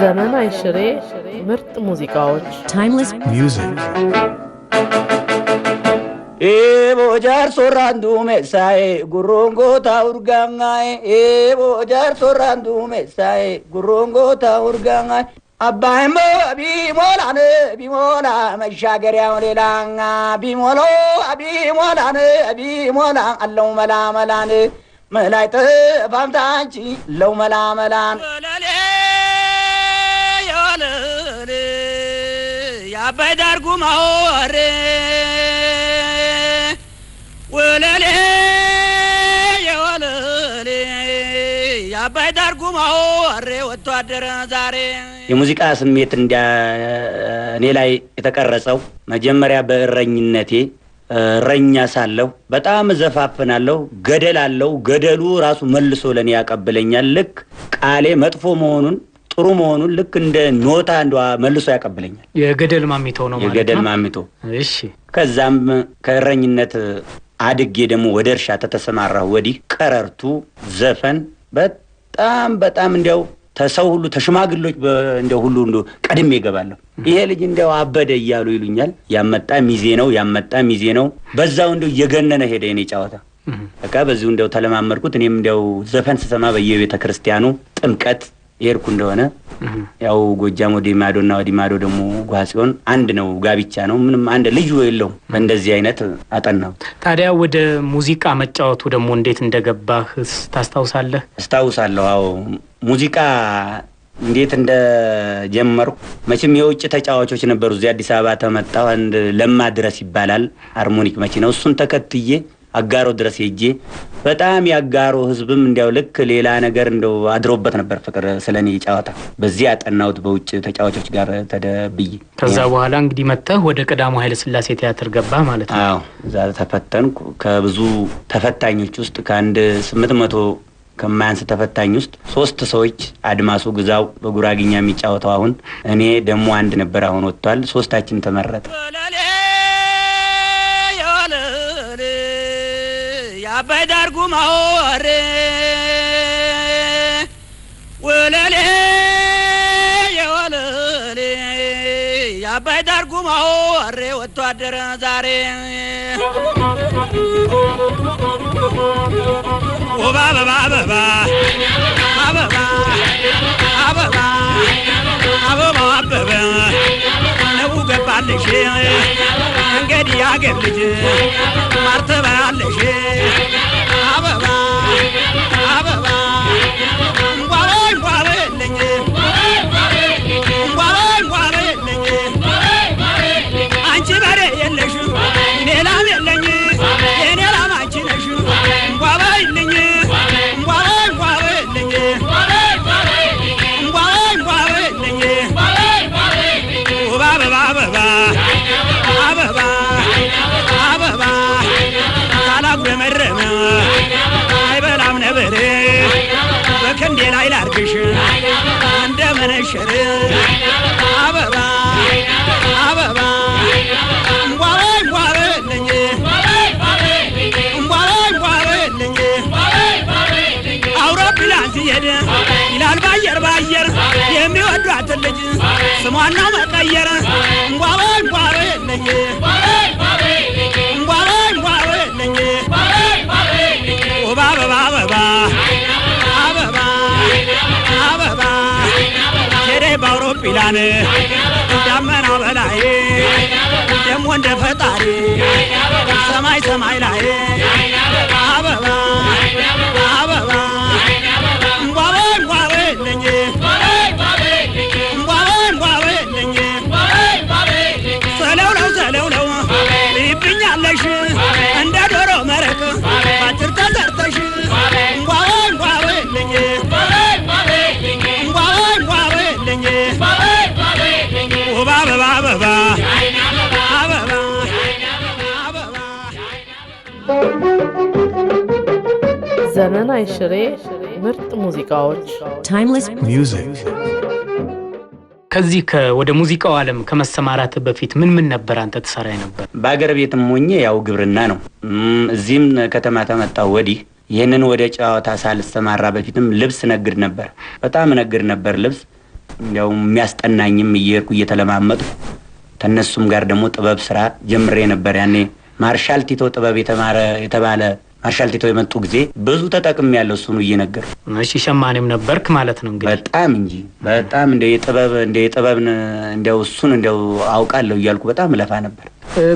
ዘመን አይሽሬ ምርጥ ሙዚቃዎች timeless music bojar sorandu mesai gurongo taurgangai bojar sorandu mesai gurongo taurgangai abbaimo bimola mashagariya lelanga bimolo bimola allahu malamalane malaita famtanchi law malamalan ya baydar gumare ወለሌ የወለሌ ያባይዳር ጉማው አሬ ወጣደረ ዛሬ የሙዚቃ ስሜት እኔ ላይ የተቀረጸው መጀመሪያ በእረኝነቴ እረኛ ሳለሁ በጣም ዘፋፍናለሁ ገደላለው ገደሉ ራሱ መልሶ ለኔ ያቀብለኛል ልክ ቃሌ መጥፎ መሆኑን ጥሩ መሆኑን ልክ እንደ ኖታ መልሶ ያቀብለኛል የገደል ማሚቶ ነው ማለት ነው የገደል ማሚቶ እሺ ከዛም ከእረኝነት አድጌ ደግሞ ወደ እርሻ ተተሰማራሁ ወዲህ ቀረርቱ ዘፈን በጣም እንዲያው ተሰው ሁሉ ተሽማግሎች እንደ ሁሉ ቀድሜ ይገባለሁ ይሄ ልጅ እንዲያው አበደ ይያሉ ይሉኛል ያመጣ ሚዜ ነው በዛው እንዲያው የገነነ ሄደ የኔ ጫወታ በቃ በዚሁ እንዲያው ተለማመድኩት እኔም እንዲያው ዘፈን ስሰማ በየቤተ ክርስቲያኑ ጥምቀት የርኩ እንደሆነ ያው ጎጃም ወዲማዶና ወዲማዶ ደግሞ ጓሲዮን አንድ ነው ጋቢቻ ነው ምንም አንድ ልጅ የለውም በእንደዚህ አይነት አጠናው ታዲያ ወደ ሙዚቃ መጫወቱ ደግሞ እንዴት እንደገባህ ታስታውሳለህ አስታውሳለሁ አዎ ሙዚቃ እንዴት እንደጀመርኩ መቼም የውጭ ተጫዋቾች ነበሩ እዚህ አዲስ አበባ ተመጣው አንድ ለማ ድረስ ይባላል ሃርሞኒክ መኪናው እሱን ተከትዬ አጋሮ ድረስ ሄጄ በጣም ያጋሮ ህዝብም እንዲያው ልክ ሌላ ነገር እንደው አድሮበት ነበር ፍቅር ስለኔ ጫወታ በዚህ አጠናውት በውጭ ተጫዋቾች ጋር ተደብይ ከዛ በኋላ እንግዲህ መጣህ ወደ ቀዳሙ ኃይለ ሥላሴ ቲያትር ገባ ማለት ነው አዎ እዛ ተፈተንኩ ከብዙ ተፈታኞች ውስጥ ከአንድ 800 ከማያንስ ተፈታኝ ውስጥ 3 ሰዎች አድማሱ ግዛው በጉራግኛ የሚጫወተው አሁን እኔ ደግሞ አንድ ነበር አሁን ወጥቷል ሶስታችን ተመረጠ አባይዳር ጉማው አሬ ወለሌ የወለሌ አባይዳር ጉማው አሬ ወጣደረ ዛሬ ወባባ አበባ አበባ አበባ አበባ አበባ ነው ገባልሽ እንግዲህ ያገር ልጅ ማርተባለሽ አበባ አበባ እንጓለኝ አንቺ በሬ የለሽ ሌላም የለኝ የኔ ላም አንቺ ነሽ እንጓለኝ አበባ አበባ አበባ ካላጉረመረመ አይበላም ነበር በከንዴ ላይ ላርግሽ እንደመነሸር አበባ አበባ እንጓለኝ አውሮፕላን ሲሄድ ይላል ባየር የሚወዷት ልጅ ስሟን ነው መቀየር እንጓለኝ አበባ አበባ አበባ አበባ ሄደ በአውሮፕላን ዳመና በላይ ደሞ እንደ ፈጣሪ ሰማይ ላይ አበባ አበባ እንጓለኝ ሰለውለው ይብኛለሽ እንደ ዶሮ መረቅ ባትር ተሰርተሽ እንጓለኝ አበባ አበባ አበባ አበባ ዘመን አይሽሬ ምርጥ ሙዚቃዎች timeless music ከዚህ ወደ ሙዚቃው ዓለም ከመሰማራት በፊት ምን ነበር አንተ ተሰራይ ነበር? ባገር ቤትም ሆኜ ያው ግብርና ነው። እዚህም ከተማ ተመጣው ወዲህ ይሄንን ወደ ጨዋታ ሳልሰማራ በፊትም ልብስ ነግድ ነበር። በጣም ነግድ ነበር ልብስ እንደው የሚያስጠናኝም እየርኩ እየተለማመጥኩ ተነሱም ጋር ደግሞ ጥበብ ስራ ጀምሬ ነበር። ያኔ ማርሻል ቲቶ ጥበብ የተባለ ማርሻል ቲቶ የመጡ ጊዜ ብዙ ተጠቅም ያለው እሱን እየነገር። እሺ ሸማኔም ነበርክ ማለት ነው እንግዲህ? በጣም እንጂ በጣም እንደ የጥበብን እንደው እሱን እንደው አውቃለሁ እያልኩ በጣም ለፋ ነበር።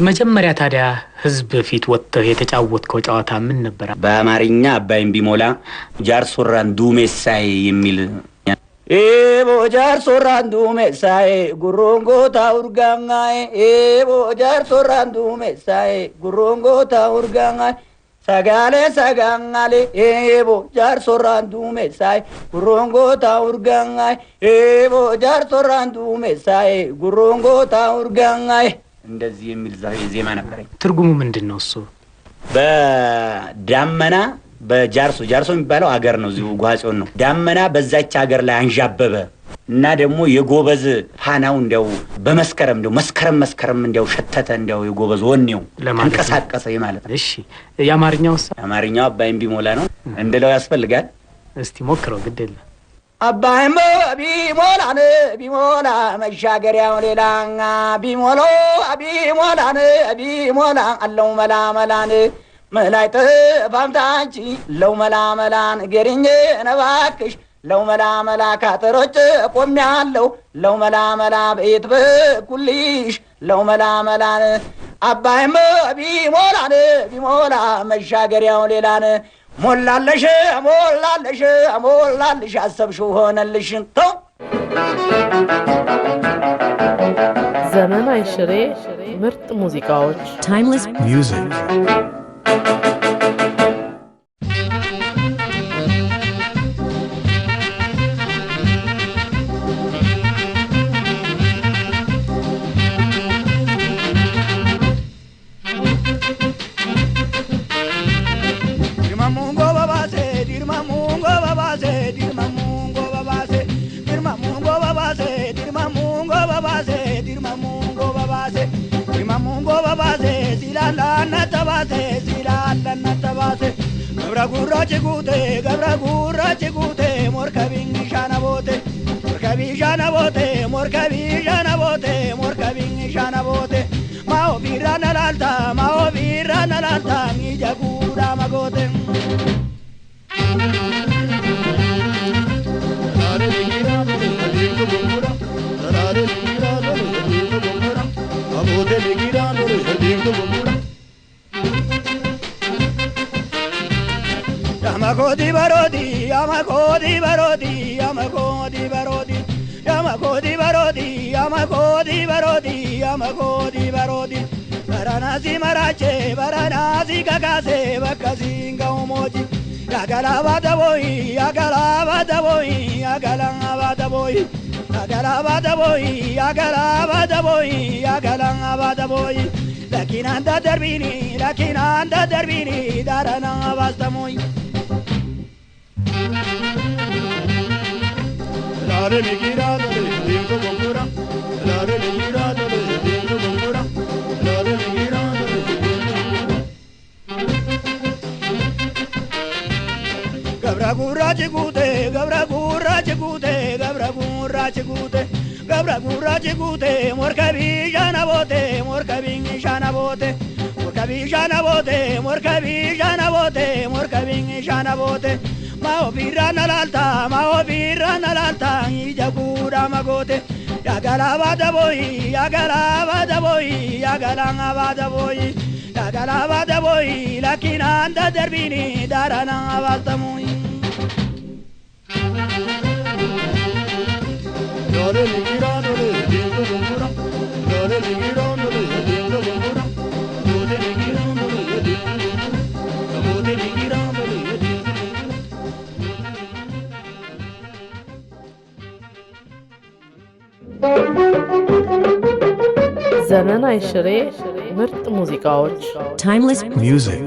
መጀመሪያ ታዲያ ህዝብ ፊት ወጥተህ የተጫወትከው ጨዋታ ምን ነበር? በአማርኛ አባይም ቢሞላ ጃርሶራን ዱሜሳይ የሚል ኤቦ ጃርሶራን ዱሜሳይ ጉሮንጎ ታውርጋንጋይ ኤቦ ጃርሶራን ዱሜሳይ ጉሮንጎ ታውርጋንጋይ sagale sagangale ebo jar sorandu mesai gurongo taurgangai ebo jar sorandu mesai gurongo taurgangai እንደዚህ የሚል ዜማ ነበረኝ። ትርጉሙ ምንድነው እሱ? በዳመና በጃርሶ የሚባለው ሀገር ነው፣ እዚሁ ጓጾን ነው። ዳመና በዛች ሀገር ላይ አንዣበበ እና ደግሞ የጎበዝ ፋናው እንደው በመስከረም እንደው መስከረም እንደው ሸተተ እንደው የጎበዝ ወኔው ተንቀሳቀሰ ማለት ነው። እሺ የአማርኛውስ? የአማርኛው አባይም ቢሞላ ነው እንደለው ያስፈልጋል። እስቲ ሞክረው ግድ የለም። አባይም ቢሞላ መሻገሪያው ሌላኛ ቢሞላ አለው መላመላን መላይተ ፋምታንቺ ለው መላመላን ገሪኝ ነባክሽ ለው መላመላ ካተሮች ቆሚያለው ለው መላመላ ቤት በኩልሽ ለው መላመላን አባይም ቢሞላ መሻገሪያው ሌላን ሞላለሽ አሰብሽው ሆነልሽ ተው። ዘመን አይሽሬ ምርጥ ሙዚቃዎች Timeless music. Gabra gurrachi gute morkabin shana bote mao birana lalta mi jagura magote Yamakodi barodi Baranasi marache baranasi kakase bakasinga umoji Yagalabada boy Lakinanda darbini darana bastamoy Lare migira dole dingo gongura Lare migira dole dingo gongura Lare migira dole Gabra gurra chigute morkabi jana bote Mao birana lalta ijagura magote Yagalabada boy lakinanda darbini darana bastamoy Dole ligira dole dingo gongura Dole ligira dole dingo gongura Dole ligira dole dingo gongura Dole ligira dole dingo ዘመን አይሽሬ ምርጥ ሙዚቃዎች Timeless music.